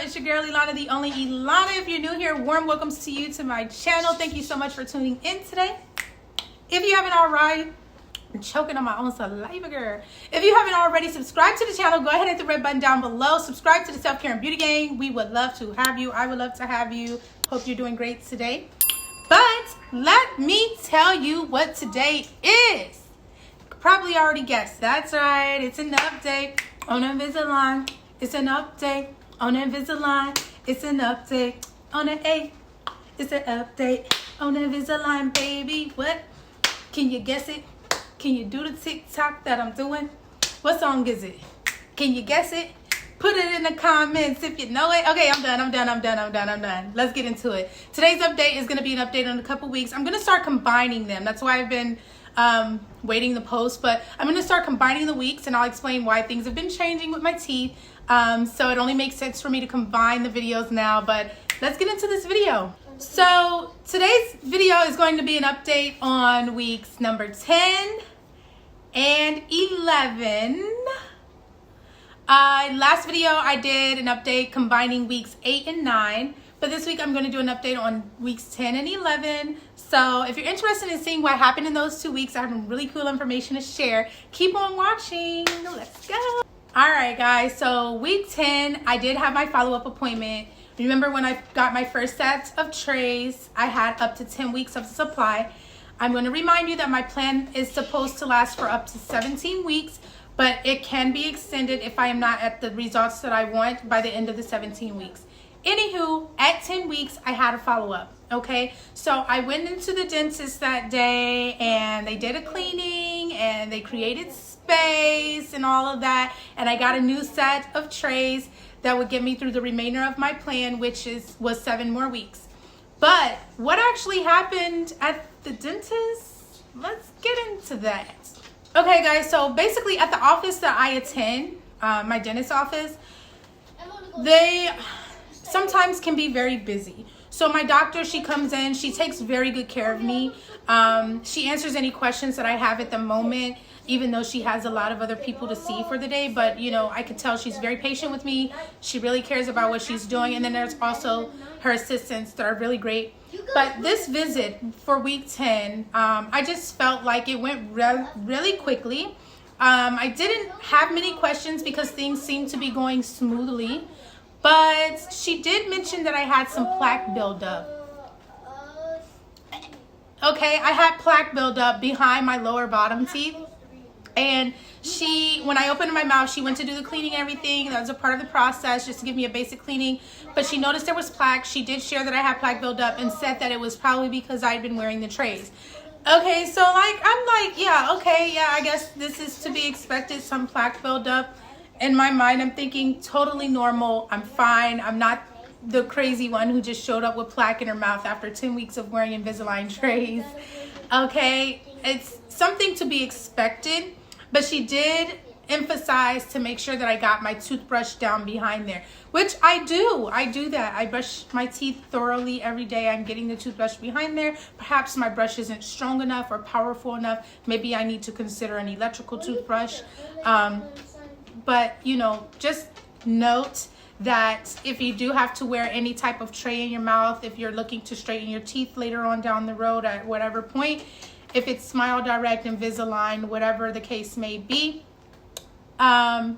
It's your girl Ilana, the only Ilana. If you're new here, warm welcomes to you to my channel. Thank you so much for tuning in today. If you haven't already, I'm choking on my own saliva, girl. If you haven't already subscribed to the channel, go ahead and hit the red button down below. Subscribe to the Self Care and Beauty Gang. We would love to have you. I would love to have you. Hope you're doing great today. But let me tell you what today is. You could probably already guessed. That's right. It's an update on Invisalign. It's an update on Invisalign. It's an update on an A. It's an update on Invisalign, baby. What? Can you guess it? Can you do the TikTok that I'm doing? What song is it? Can you guess it? Put it in the comments if you know it. Okay, I'm done. Let's get into it. Today's update is going to be an update on a couple weeks. I'm going to start combining them. That's why I've been waiting to post, but I'm going to start combining the weeks, and I'll explain why things have been changing with my teeth. So it only makes sense for me to combine the videos now, but let's get into this video. So today's video is going to be an update on weeks number 10 and 11. Last video I did an update combining weeks 8 and 9, but this week I'm going to do an update on weeks 10 and 11. So if you're interested in seeing what happened in those 2 weeks, I have some really cool information to share. Keep on watching. Let's go. All right, guys. So week 10, I did have my follow-up appointment. Remember when I got my first set of trays, I had up to 10 weeks of supply. I'm going to remind you that my plan is supposed to last for up to 17 weeks, but it can be extended if I am not at the results that I want by the end of the 17 weeks. Anywho, at 10 weeks, I had a follow-up, okay? So I went into the dentist that day, and they did a cleaning, and they created space and all of that, and I got a new set of trays that would get me through the remainder of my plan, which was 7 more weeks. But what actually happened at the dentist? Let's get into that. Okay, guys, so basically at the office that I attend, my dentist office, they sometimes can be very busy. So my doctor, she comes in, she takes very good care of me. She answers any questions that I have at the moment, even though she has a lot of other people to see for the day. But, you know, I could tell she's very patient with me. She really cares about what she's doing. And then there's also her assistants that are really great. But this visit for week 10, I just felt like it went really quickly. I didn't have many questions because things seemed to be going smoothly. But she did mention that I had some plaque buildup. Okay, I had plaque buildup behind my lower bottom teeth. And when I opened my mouth, she went to do the cleaning and everything. That was a part of the process, just to give me a basic cleaning. But she noticed there was plaque. She did share that I had plaque buildup and said that it was probably because I had been wearing the trays. Okay, so I'm like, yeah, okay, yeah, I guess this is to be expected, some plaque buildup. In my mind, I'm thinking totally normal. I'm fine. I'm not the crazy one who just showed up with plaque in her mouth after 10 weeks of wearing Invisalign trays. Okay, it's something to be expected. But she did emphasize to make sure that I got my toothbrush down behind there, which I do. I do that. I brush my teeth thoroughly every day. I'm getting the toothbrush behind there. Perhaps my brush isn't strong enough or powerful enough. Maybe I need to consider an electrical toothbrush. But, you know, just note that if you do have to wear any type of tray in your mouth, if you're looking to straighten your teeth later on down the road at whatever point, if it's Smile Direct, Invisalign, whatever the case may be, don't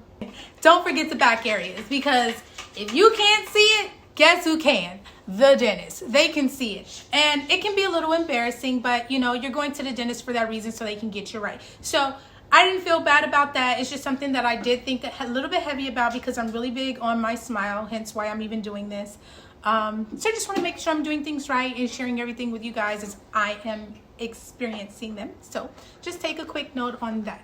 forget the back areas, because if you can't see it, guess who can? The dentist. They can see it. And it can be a little embarrassing, but you know, you're going to the dentist for that reason, so they can get you right. So I didn't feel bad about that. It's just something that I did think a little bit heavy about, because I'm really big on my smile, hence why I'm even doing this. So I just want to make sure I'm doing things right and sharing everything with you guys as I am experiencing them. So just take a quick note on that.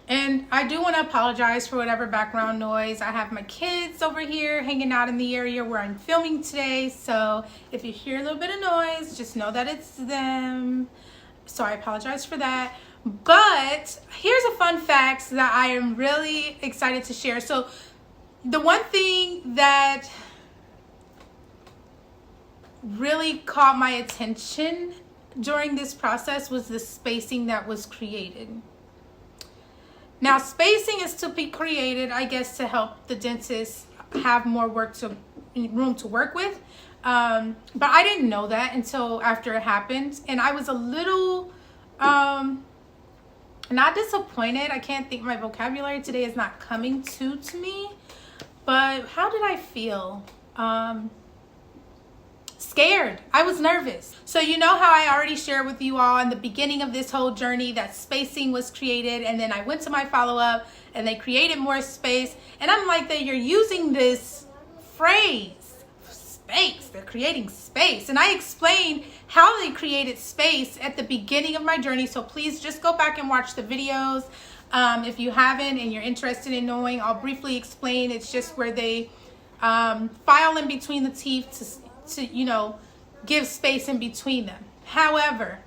And I do want to apologize for whatever background noise. I have my kids over here hanging out in the area where I'm filming today. So if you hear a little bit of noise, just know that it's them. So I apologize for that. But here's a fun fact that I am really excited to share. So the one thing that really caught my attention during this process was the spacing that was created. Now, spacing is to be created, I guess, to help the dentist have more work to room to work with. But I didn't know that until after it happened. And I was a little, not disappointed. I can't think, my vocabulary today is not coming to me. But how did I feel? Scared. I was nervous. So you know how I already shared with you all in the beginning of this whole journey that spacing was created, and then I went to my follow-up and they created more space, and I'm like, that you're using this phrase, space. They're creating space. And I explained how they created space at the beginning of my journey. So please just go back and watch the videos. If you haven't and you're interested in knowing, I'll briefly explain. It's just where they file in between the teeth to you know, give space in between them. However,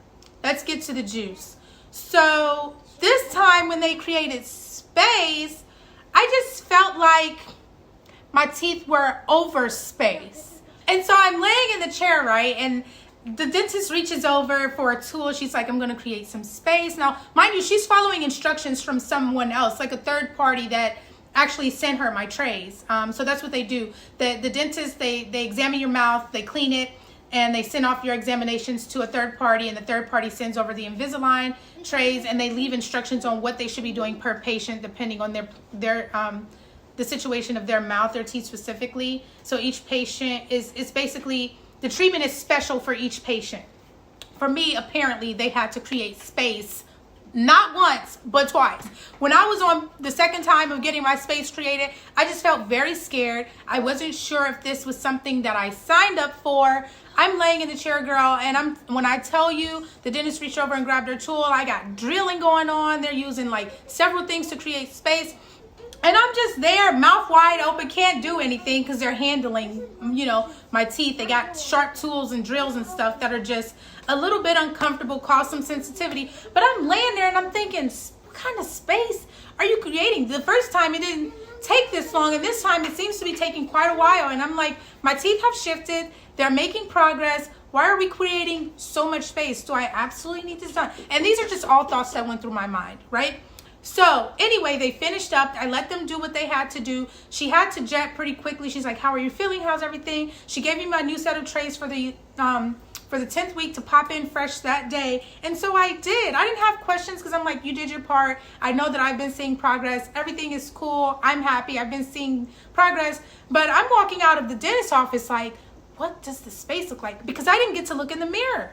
let's get to the juice. So this time when they created space, I just felt like my teeth were over space. And so I'm laying in the chair, right? And the dentist reaches over for a tool. She's like, I'm going to create some space. Now, mind you, she's following instructions from someone else, like a third party that actually sent her my trays. So that's what they do. The dentist, they examine your mouth, they clean it, and they send off your examinations to a third party, and the third party sends over the Invisalign trays, and they leave instructions on what they should be doing per patient depending on the situation of their mouth, their teeth specifically. So each patient is basically, the treatment is special for each patient. For me, apparently, they had to create space, not once, but twice. When I was on the second time of getting my space created, I just felt very scared. I wasn't sure if this was something that I signed up for. I'm laying in the chair, girl, and when I tell you, the dentist reached over and grabbed their tool. I got drilling going on. They're using like several things to create space. And I'm just there, mouth wide open, can't do anything because they're handling, you know, my teeth. They got sharp tools and drills and stuff that are just a little bit uncomfortable, cause some sensitivity. But I'm laying there and I'm thinking, what kind of space are you creating? The first time it didn't take this long, and this time it seems to be taking quite a while. And I'm like, my teeth have shifted. They're making progress. Why are we creating so much space? Do I absolutely need this done? And these are just all thoughts that went through my mind, right? So anyway, they finished up. I let them do what they had to do. She had to jet pretty quickly. She's like, how are you feeling? How's everything? She gave me my new set of trays for the 10th week to pop in fresh that day. And so I did. I didn't have questions because I'm like, you did your part. I know that I've been seeing progress. Everything is cool. I'm happy. I've been seeing progress. But I'm walking out of the dentist's office like, what does the space look like? Because I didn't get to look in the mirror.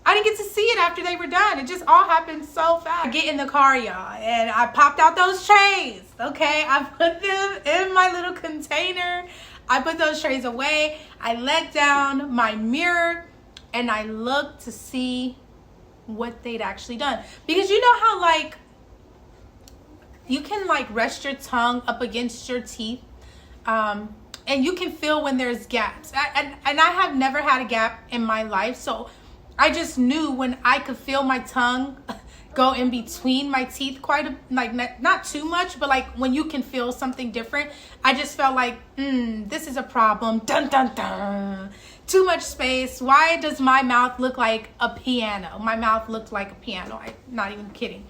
I didn't get to see it after they were done. It just all happened so fast. I get in the car, y'all, and I popped out those trays, okay? I put them in my little container. I put those trays away. I let down my mirror, and I looked to see what they'd actually done. Because you know how, like, you can, like, rest your tongue up against your teeth, and you can feel when there's gaps. And I have never had a gap in my life, so I just knew when I could feel my tongue go in between my teeth not too much, but like when you can feel something different, I just felt like, this is a problem. Dun, dun, dun. Too much space. Why does my mouth look like a piano? My mouth looked like a piano. I'm not even kidding.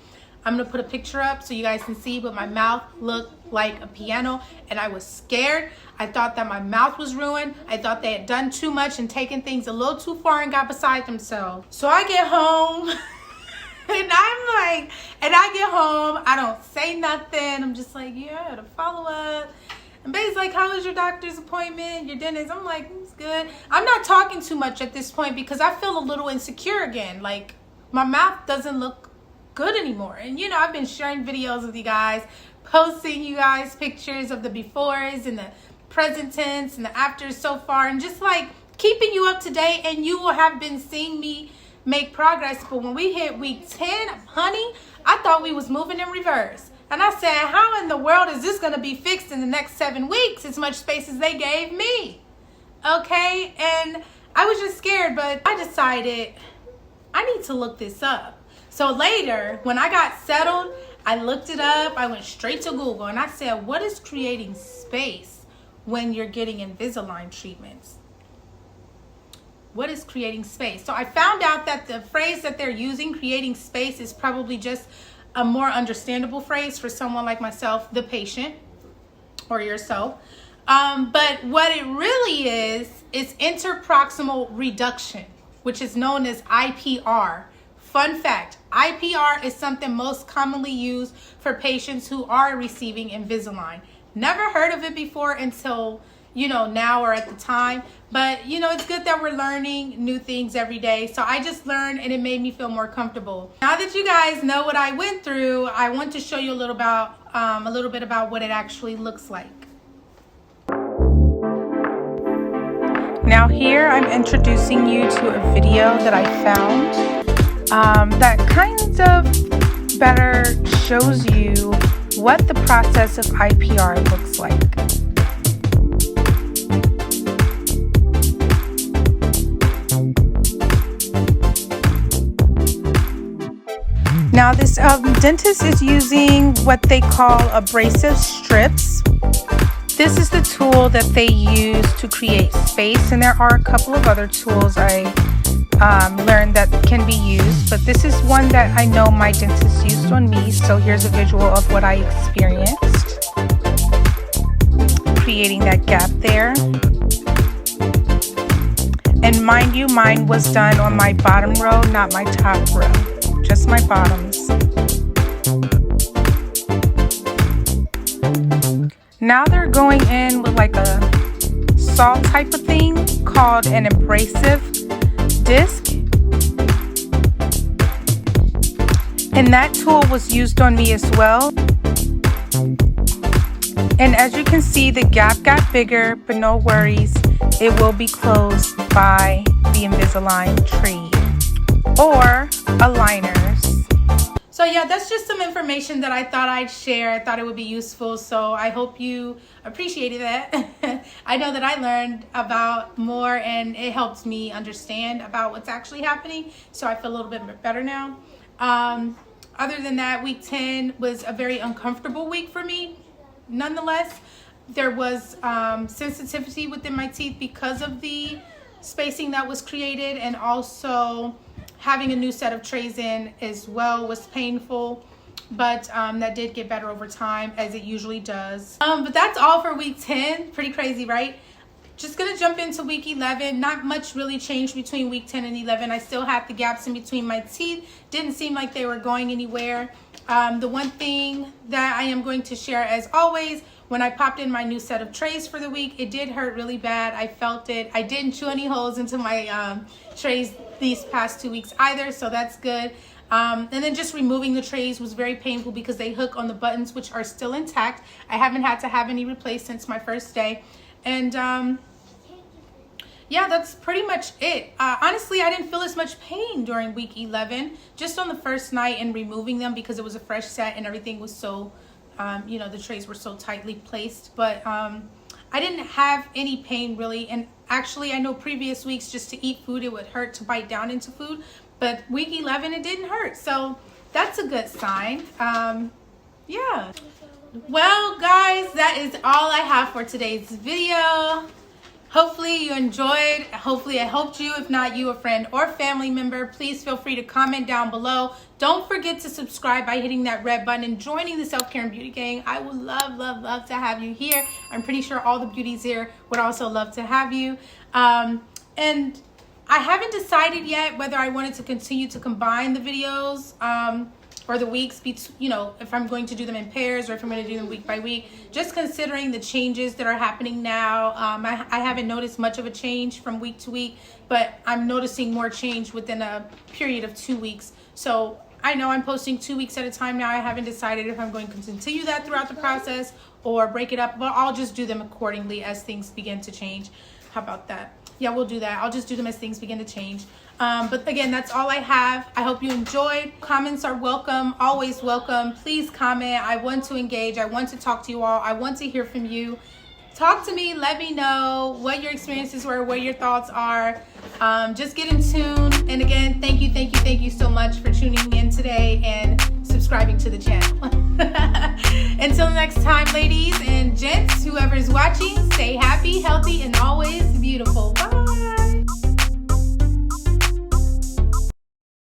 I'm going to put a picture up so you guys can see, but my mouth looked like a piano, and I was scared. I thought that my mouth was ruined. I thought they had done too much and taken things a little too far and got beside themselves. So I get home, and I don't say nothing. I'm just like, yeah, the follow-up. And Babe's like, how was your doctor's appointment, your dentist? I'm like, it's good. I'm not talking too much at this point because I feel a little insecure again. Like, my mouth doesn't look good anymore. And you know, I've been sharing videos with you guys, posting you guys pictures of the befores and the present tense and the afters so far, and just like keeping you up to date, and you will have been seeing me make progress. But when we hit week 10, honey, I thought we was moving in reverse. And I said, how in the world is this going to be fixed in the next 7 weeks, as much space as they gave me? Okay, and I was just scared, but I decided I need to look this up. So later, when I got settled, I looked it up. I went straight to Google and I said, what is creating space when you're getting Invisalign treatments? What is creating space? So I found out that the phrase that they're using, creating space, is probably just a more understandable phrase for someone like myself, the patient, or yourself. But what it really is interproximal reduction, which is known as IPR. Fun fact, IPR is something most commonly used for patients who are receiving Invisalign. Never heard of it before until, now or at the time. But, it's good that we're learning new things every day. So I just learned and it made me feel more comfortable. Now that you guys know what I went through, I want to show you a little bit about what it actually looks like. Now here I'm introducing you to a video that I found that kind of better shows you what the process of IPR looks like. Now this dentist is using what they call abrasive strips. This is the tool that they use to create space, and there are a couple of other tools I learned that can be used, but this is one that I know my dentist used on me, so here's a visual of what I experienced, creating that gap there. And mind you, mine was done on my bottom row, not my top row, just my bottoms. Now they're going in with like a saw type of thing called an abrasive disc. And that tool was used on me as well. And as you can see, the gap got bigger, but no worries. It will be closed by the Invisalign tree or aligners. So yeah, that's just some information that I thought I'd share. I thought it would be useful, so I hope you appreciated that. I know that I learned about more and it helped me understand about what's actually happening, so I feel a little bit better now. Other than that, week 10 was a very uncomfortable week for me. Nonetheless, there was sensitivity within my teeth because of the spacing that was created, and also having a new set of trays in as well was painful, but that did get better over time, as it usually does. But that's all for week 10. Pretty crazy, right? Just gonna jump into week 11. Not much really changed between week 10 and 11. I still had the gaps in between my teeth. Didn't seem like they were going anywhere. The one thing that I am going to share, as always, when I popped in my new set of trays for the week, it did hurt really bad. I felt it. I didn't chew any holes into my trays these past 2 weeks either, so that's good. And then just removing the trays was very painful because they hook on the buttons, which are still intact. I haven't had to have any replaced since my first day. And yeah, that's pretty much it. Honestly, I didn't feel as much pain during week 11, just on the first night and removing them, because it was a fresh set and everything was so, the trays were so tightly placed. But I didn't have any pain really. And actually, I know previous weeks, just to eat food, it would hurt to bite down into food. But week 11, it didn't hurt. So that's a good sign. Yeah. Well, guys, that is all I have for today's video. Hopefully you enjoyed. Hopefully I helped you. If not, you, a friend or family member, please feel free to comment down below. Don't forget to subscribe by hitting that red button and joining the Self-Care and Beauty Gang. I would love, love, love to have you here. I'm pretty sure all the beauties here would also love to have you. And I haven't decided yet whether I wanted to continue to combine the videos or the weeks, if I'm going to do them in pairs or if I'm going to do them week by week. Just considering the changes that are happening now, I haven't noticed much of a change from week to week, but I'm noticing more change within a period of 2 weeks. So I know I'm posting 2 weeks at a time now. I haven't decided if I'm going to continue that throughout the process or break it up, but I'll just do them accordingly as things begin to change. How about that? Yeah, we'll do that. I'll just do them as things begin to change. But again, that's all I have. I hope you enjoyed. Comments are welcome, always welcome. Please comment. I want to engage. I want to talk to you all. I want to hear from you. Talk to me. Let me know what your experiences were, what your thoughts are. Just get in tune. And again, thank you so much for tuning in today and subscribing to the channel. Until next time, ladies and gents, whoever's watching, stay happy, healthy, and always beautiful. Bye.